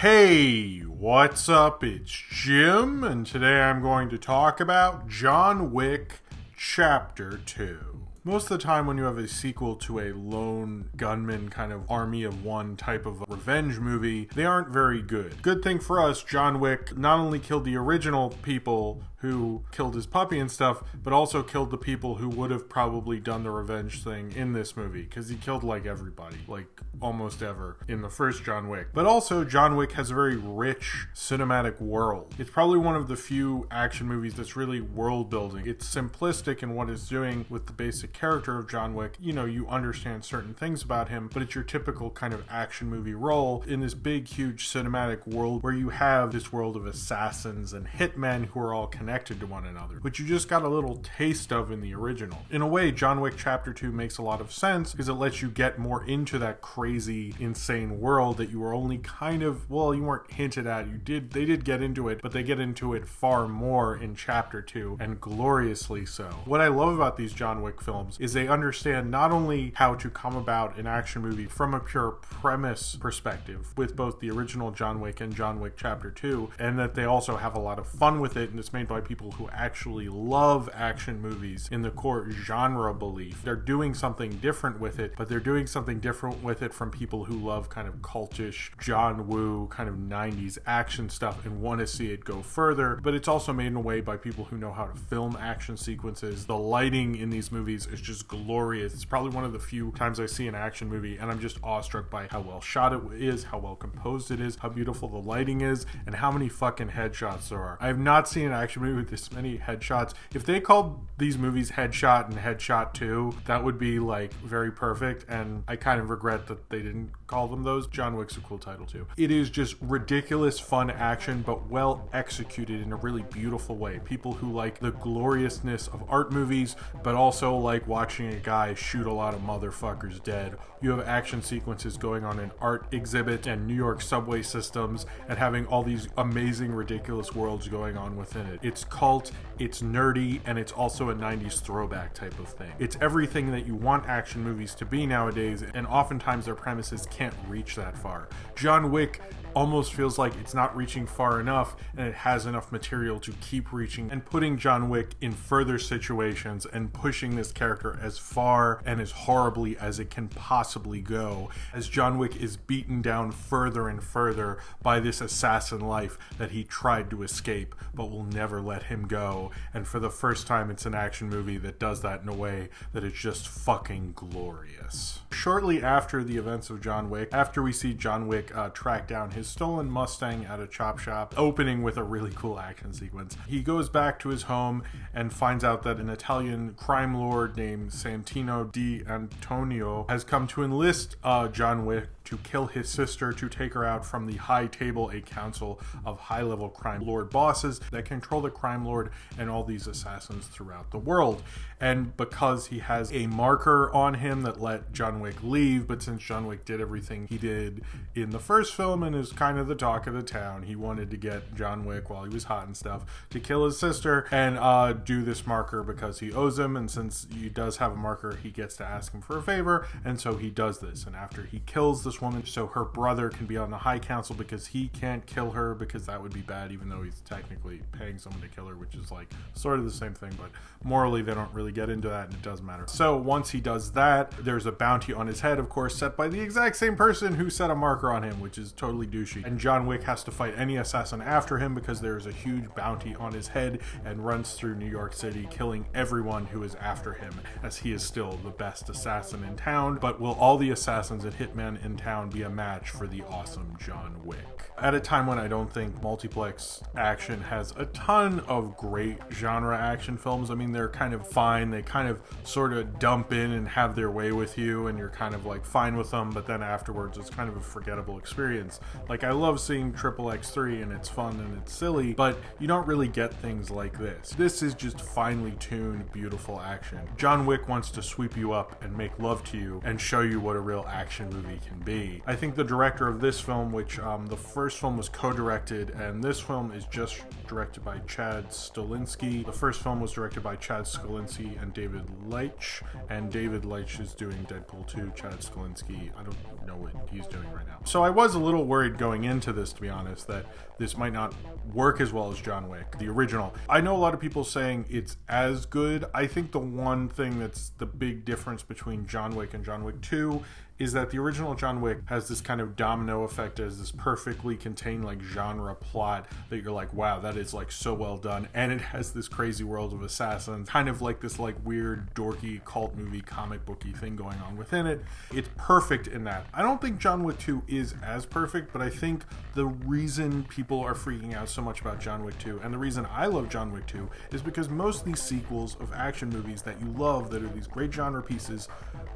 Hey, what's up? It's Jim, and today I'm going to talk about John Wick Chapter 2. Most of the time when you have a sequel to a lone gunman kind of army of one type of revenge movie, they aren't very good. Good thing for us, John Wick not only killed the original people who killed his puppy and stuff, but also killed the people who would have probably done the revenge thing in this movie, because he killed like everybody, like almost ever in the first John Wick. But also, John Wick has a very rich cinematic world. It's probably one of the few action movies that's really world building. It's simplistic in what it's doing with the basic character of John Wick. You know, you understand certain things about him, but it's your typical kind of action movie role in this big, huge cinematic world where you have this world of assassins and hitmen who are all connected to one another, which you just got a little taste of in the original. In a way, John Wick Chapter 2 makes a lot of sense because it lets you get more into that crazy, insane world that you were only kind of, well, you weren't hinted at. They did get into it, but they get into it far more in Chapter 2, and gloriously so. What I love about these John Wick films is they understand not only how to come about an action movie from a pure premise perspective with both the original John Wick and John Wick Chapter 2, and that they also have a lot of fun with it, and it's made by people who actually love action movies in the core genre belief. They're doing something different with it, but they're doing something different with it from people who love kind of cultish John Woo kind of 90s action stuff and want to see it go further. But it's also made in a way by people who know how to film action sequences. The lighting in these movies is just glorious. It's probably one of the few times I see an action movie and I'm just awestruck by how well shot it is, how well composed it is, how beautiful the lighting is, and how many fucking headshots there are. I have not seen an action movie with this many headshots. If they called these movies Headshot and Headshot 2, that would be like very perfect, and I kind of regret that they didn't call them those. John Wick's a cool title too. It is just ridiculous fun action, but well executed in a really beautiful way. People who like the gloriousness of art movies, but also like watching a guy shoot a lot of motherfuckers dead. You have action sequences going on in art exhibits and New York subway systems, and having all these amazing, ridiculous worlds going on within it. It's cult, it's nerdy, and it's also a 90s throwback type of thing. It's everything that you want action movies to be nowadays, and oftentimes their premises can't reach that far. John Wick almost feels like it's not reaching far enough, and it has enough material to keep reaching and putting John Wick in further situations and pushing this character as far and as horribly as it can possibly go, as John Wick is beaten down further and further by this assassin life that he tried to escape but will never let him go. And for the first time, it's an action movie that does that in a way that is just fucking glorious. Shortly after the events of John Wick, after we see John Wick track down his stolen Mustang at a chop shop, opening with a really cool action sequence, he goes back to his home and finds out that an Italian crime lord named Santino Di Antonio has come to enlist John Wick to kill his sister, to take her out from the High Table, a council of high-level crime lord bosses that control the crime lord and all these assassins throughout the world. And because he has a marker on him that let John Wick leave, but since John Wick did everything he did in the first film and is kind of the talk of the town, he wanted to get John Wick, while he was hot and stuff, to kill his sister and do this marker because he owes him. And since he does have a marker, he gets to ask him for a favor, and so he does this. And after he kills this woman, so her brother can be on the High Council, because he can't kill her because that would be bad, even though he's technically paying someone to kill her, which is like sort of the same thing, but morally they don't really get into that, and it doesn't matter. So once he does that, there's a bounty on his head, of course, set by the exact same person who set a marker on him, which is totally douchey. And John Wick has to fight any assassin after him because there's a huge bounty on his head, and runs through New York City killing everyone who is after him, as he is still the best assassin in town. But will all the assassins and hitmen in town be a match for the awesome John Wick? At a time when I don't think multiplex action has a ton of great genre action films. I mean, they're kind of fine. They kind of sort of dump in and have their way with you, and you're kind of like fine with them, but then afterwards it's kind of a forgettable experience. Like, I love seeing XXX3 and it's fun and it's silly, but you don't really get things like this. This is just finely tuned, beautiful action. John Wick wants to sweep you up and make love to you and show you what a real action movie can be. be. I think the director of this film, which the first film was co-directed, and this film is just directed by Chad Stahelski. The first film was directed by Chad Stahelski and David Leitch, and David Leitch is doing Deadpool 2. Chad Stahelski, I don't know what he's doing right now. So I was a little worried going into this, to be honest, that this might not work as well as John Wick, the original. I know a lot of people saying it's as good. I think the one thing that's the big difference between John Wick and John Wick 2 is that the original John Wick has this kind of domino effect as this perfectly contained like genre plot that you're like, wow, that is like so well done. And it has this crazy world of assassins, kind of like this like weird dorky cult movie comic booky thing going on within it. It's perfect in that. I don't think John Wick 2 is as perfect, but I think the reason people are freaking out so much about John Wick 2 and the reason I love John Wick 2 is because most of these sequels of action movies that you love that are these great genre pieces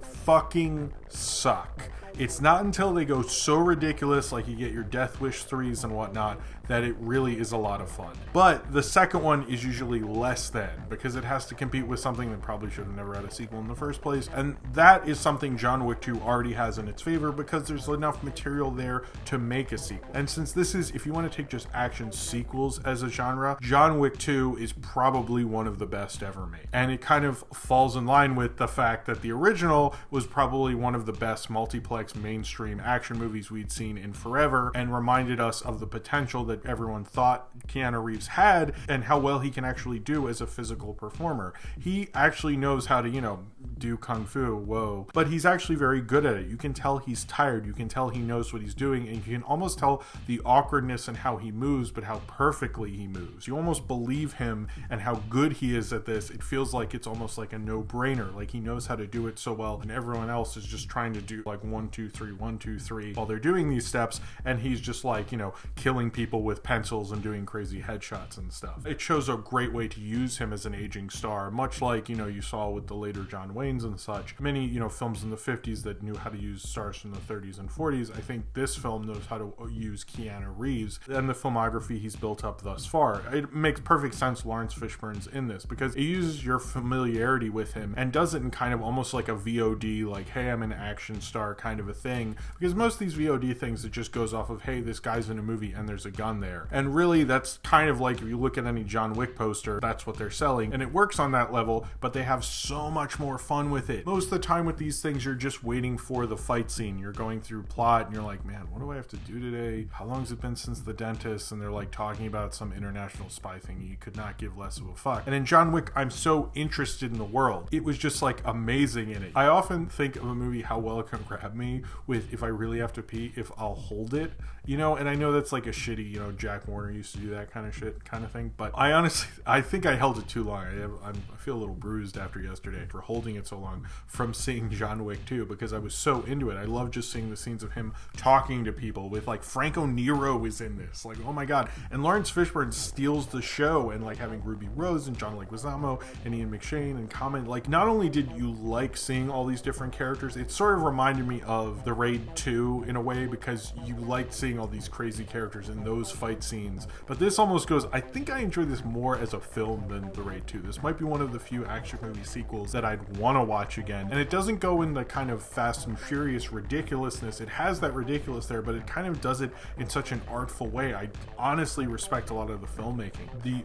fucking suck. It's not until they go so ridiculous, like you get your Death Wish 3s and whatnot, that it really is a lot of fun. But the second one is usually less than, because it has to compete with something that probably should have never had a sequel in the first place. And that is something John Wick 2 already has in its favor, because there's enough material there to make a sequel. And since this is, if you want to take just action sequels as a genre, John Wick 2 is probably one of the best ever made. And it kind of falls in line with the fact that the original was probably one of the best multiplex mainstream action movies we'd seen in forever, and reminded us of the potential that everyone thought Keanu Reeves had and how well he can actually do as a physical performer. He actually knows how to, do kung fu, whoa, but he's actually very good at it. You can tell he's tired, you can tell he knows what he's doing, and you can almost tell the awkwardness in how he moves, but how perfectly he moves. You almost believe him and how good he is at this. It feels like it's almost like a no-brainer, like he knows how to do it so well, and everyone else is just trying to do like 1, 2, 3, 1, 2, 3 while they're doing these steps, and he's just like, killing people with pencils and doing crazy headshots and stuff. It shows a great way to use him as an aging star, much like, you saw with the later John Waynes and such. Many, films in the 50s that knew how to use stars from the 30s and 40s. I think this film knows how to use Keanu Reeves and the filmography he's built up thus far. It makes perfect sense Lawrence Fishburne's in this, because it uses your familiarity with him and does it in kind of almost like a VOD, like, hey, I'm an action star kind of a thing, because most of these VOD things, it just goes off of, hey, this guy's in a movie and there's a gun there. And really, that's kind of like, if you look at any John Wick poster, that's what they're selling, and it works on that level, but they have so much more fun with it. Most of the time with these things, you're just waiting for the fight scene. You're going through plot and you're like, man, what do I have to do today? How long has it been since the dentist? And they're like talking about some international spy thing. You could not give less of a fuck. And in John Wick, I'm so interested in the world. It was just like amazing in it. I often think of a movie, how well it can grab me with, if I really have to pee, if I'll hold it, and I know that's like a shitty, Jack Warner used to do that kind of shit kind of thing, but I think I held it too long. I feel a little bruised after yesterday for holding it so long from seeing John Wick 2, because I was so into it. I love just seeing the scenes of him talking to people with, like, Franco Nero is in this, like, oh my god. And Lawrence Fishburne steals the show, and like having Ruby Rose and John Leguizamo and Ian McShane and Common, like, not only did you like seeing all these different characters, it sort of reminded me of The Raid 2 in a way, because you liked seeing all these crazy characters in those fight scenes. But this almost goes, I think I enjoy this more as a film than The Raid 2. This might be one of the few action movie sequels that I'd want to watch again. And it doesn't go in the kind of Fast and Furious ridiculousness. It has that ridiculous there, but it kind of does it in such an artful way. I honestly respect a lot of the filmmaking. The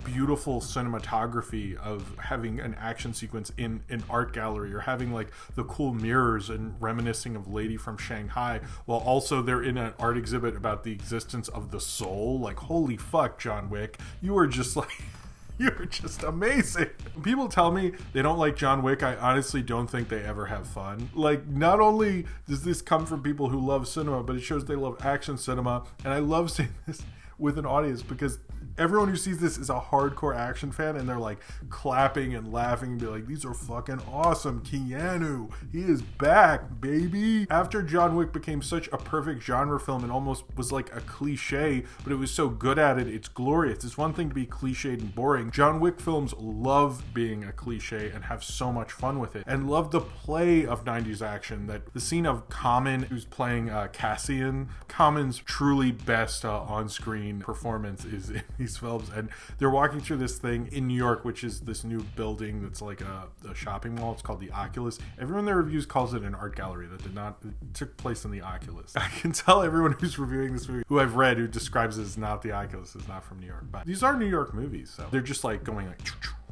beautiful cinematography of having an action sequence in an art gallery, or having like the cool mirrors and reminiscing of Lady from Shanghai, while also they're in an art exhibit about the existence of the soul. Like, holy fuck, John Wick, you are just like you're just amazing. When people tell me they don't like John Wick, I honestly don't think they ever have fun. Like, not only does this come from people who love cinema, but it shows they love action cinema. And I love seeing this with an audience, because everyone who sees this is a hardcore action fan, and they're like clapping and laughing and be like, these are fucking awesome. Keanu, he is back, baby. After John Wick became such a perfect genre film and almost was like a cliche, but it was so good at it, it's glorious. It's one thing to be cliched and boring. John Wick films love being a cliche and have so much fun with it, and love the play of 90s action. That the scene of Common, who's playing Cassian, Common's truly best on-screen screen performance is in these films. And they're walking through this thing in New York, which is this new building that's like a shopping mall. It's called the Oculus. Everyone in their reviews calls it an art gallery. That it took place in the Oculus. I can tell everyone who's reviewing this movie, who I've read, who describes it as not the Oculus, is not from New York. But these are New York movies, so they're just like going like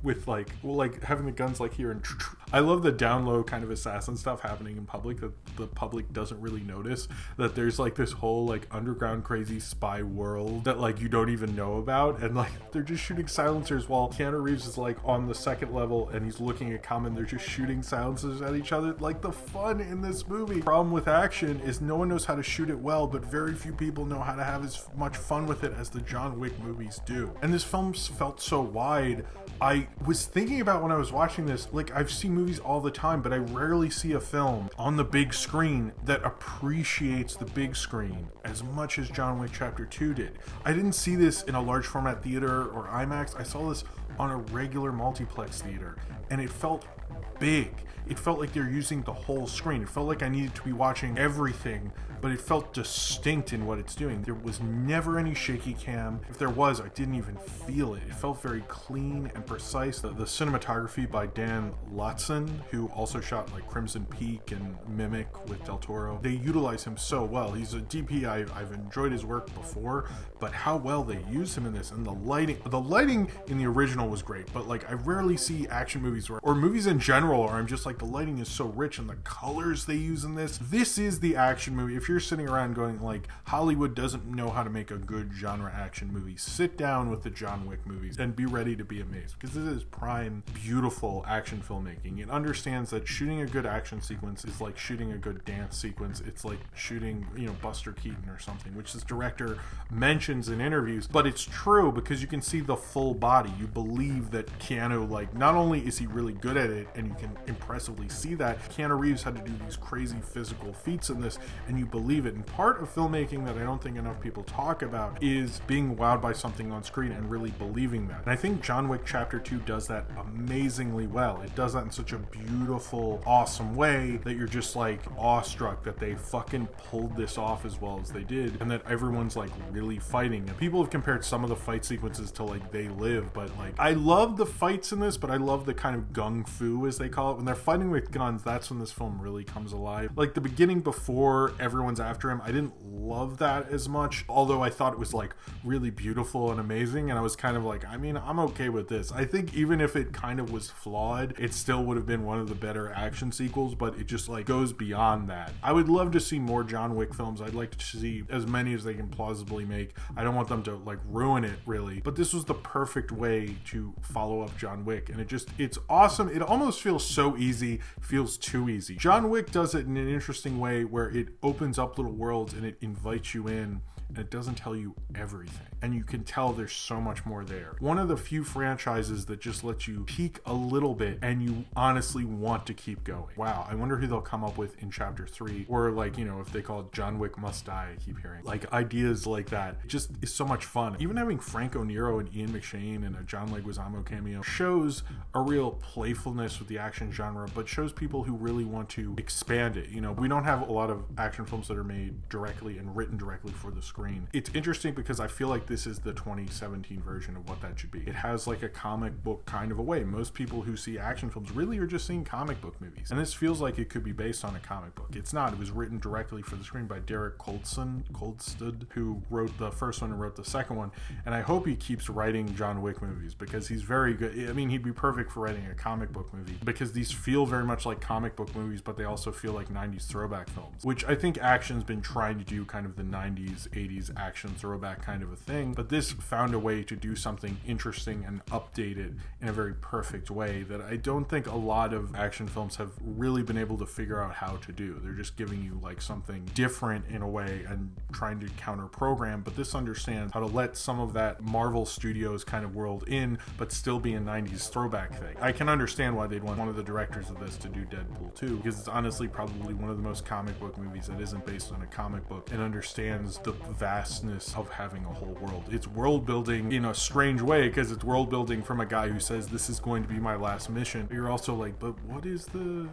with like, well, like having the guns like here, and I love the down low kind of assassin stuff happening in public that the public doesn't really notice, that there's like this whole like underground crazy spy world that like you don't even know about, and like they're just shooting silencers while Keanu Reeves is like on the second level and he's looking at Common. They're just shooting silencers at each other. Like, the fun in this movie. Problem with action is no one knows how to shoot it well, but very few people know how to have as much fun with it as the John Wick movies do. And this film felt so wide. I was thinking about when I was watching this, like, I've seen movies all the time, but I rarely see a film on the big screen that appreciates the big screen as much as John Wick Chapter 2 did. I didn't see this in a large format theater or IMAX. I saw this on a regular multiplex theater, and it felt big. It felt like they're using the whole screen. It felt like I needed to be watching everything, but it felt distinct in what it's doing. There was never any shaky cam. If there was, I didn't even feel it. It felt very clean and precise. The cinematography by Dan Lotson, who also shot like Crimson Peak and Mimic with Del Toro, they utilize him so well. He's a DP. I've enjoyed his work before, but how well they use him in this, and the lighting in the original was great, but like, I rarely see action movies or movies in general, or I'm just like, the lighting is so rich and the colors they use in this. This is the action movie. If you're sitting around going like, Hollywood doesn't know how to make a good genre action movie, sit down with the John Wick movies and be ready to be amazed, because this is prime, beautiful action filmmaking. It understands that shooting a good action sequence is like shooting a good dance sequence. It's like shooting, Buster Keaton or something, which this director mentions in interviews, but it's true because you can see the full body. You believe that Keanu, like, not only is he really good at it, and you can impressively see that, Keanu Reeves had to do these crazy physical feats in this, and you believe it. And part of filmmaking that I don't think enough people talk about is being wowed by something on screen and really believing that. And I think John Wick Chapter 2 does that amazingly well. It does that in such a beautiful, awesome way that you're just like awestruck that they fucking pulled this off as well as they did, and that everyone's like really fighting. And people have compared some of the fight sequences to like They Live, but like, I love the fights in this, but I love the kind of gung fu, as they call it. When they're fighting with guns, that's when this film really comes alive. Like the beginning before everyone's after him, I didn't love that as much, although I thought it was like really beautiful and amazing, and I was kind of like, I mean, I'm okay with this. I think even if it kind of was flawed, it still would have been one of the better action sequels, but it just like goes beyond that. I would love to see more John Wick films. I'd like to see as many as they can plausibly make. I don't want them to like ruin it really, but this was the perfect way to follow up John Wick, and it's awesome. It almost feels so easy, feels too easy. John Wick does it in an interesting way where it opens up little worlds and it invites you in, and it doesn't tell you everything, and you can tell there's so much more there. One of the few franchises that just lets you peek a little bit and you honestly want to keep going. Wow, I wonder who they'll come up with in Chapter 3, or like, if they call it John Wick Must Die. I keep hearing like ideas like that. It just is so much fun. Even having Franco Nero and Ian McShane and a John Leguizamo cameo shows a real playfulness with the action genre, but shows people who really want to expand it. We don't have a lot of action films that are made directly and written directly for the screen. It's interesting because I feel like this is the 2017 version of what that should be. It has like a comic book kind of a way. Most people who see action films really are just seeing comic book movies, and this feels like it could be based on a comic book. It's not. It was written directly for the screen by Derek Kolstad, who wrote the first one and wrote the second one, and I hope he keeps writing John Wick movies because he's very good. I mean, he'd be perfect for writing a comic book movie because these feel very much like comic book movies, but they also feel like 90s throwback films, which I think action's been trying to do, kind of the 90s, 80s action throwback kind of a thing, but this found a way to do something interesting and update it in a very perfect way that I don't think a lot of action films have really been able to figure out how to do. They're just giving you like something different in a way and trying to counter program, but this understands how to let some of that Marvel Studios kind of world in, but still be a 90s throwback thing. I can understand why they'd want one of the directors of this to do Deadpool 2, because it's honestly probably one of the most comic book movies that isn't based on a comic book and understands the vastness of having a whole world. It's world building in a strange way, because it's world building from a guy who says this is going to be my last mission. You're also like, but what is the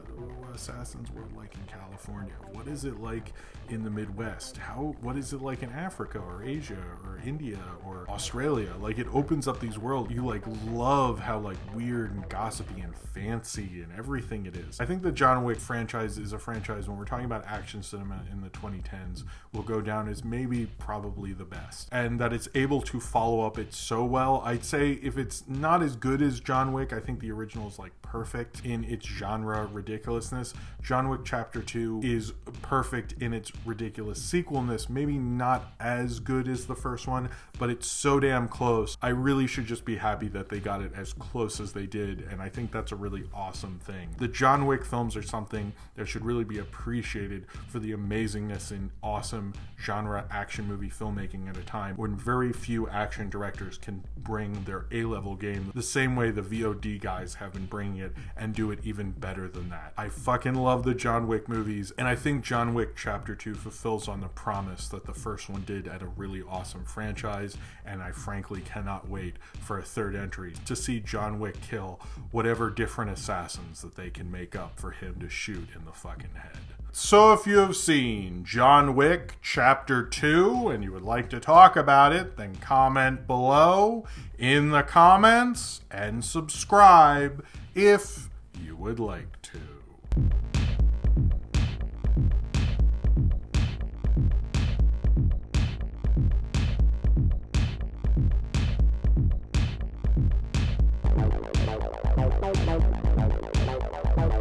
Assassin's world like in California? What is it like in the Midwest? What is it like in Africa or Asia or India or Australia? Like, it opens up these worlds. You like love how like weird and gossipy and fancy and everything it is. I think the John Wick franchise is a franchise, when we're talking about action cinema in the 2010s, will go down as maybe probably the best, and that it's able to follow up it so well. I'd say if it's not as good as John Wick, I think the original is like perfect in its genre ridiculousness. John Wick Chapter 2 is perfect in its ridiculous sequelness, maybe not as good as the first one, but it's so damn close. I really should just be happy that they got it as close as they did, and I think that's a really awesome thing. The John Wick films are something that should really be appreciated for the amazingness in awesome genre action movie filmmaking at a time when very few action directors can bring their A-level game the same way the VOD guys have been bringing it, and do it even better than that. I fucking love the John Wick movies, and I think John Wick Chapter 2 fulfills on the promise that the first one did at a really awesome franchise, and I frankly cannot wait for a third entry to see John Wick kill whatever different assassins that they can make up for him to shoot in the fucking head. So if you have seen John Wick Chapter 2 and you would like to talk about it, then comment below in the comments and subscribe if you would like to.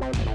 Bye.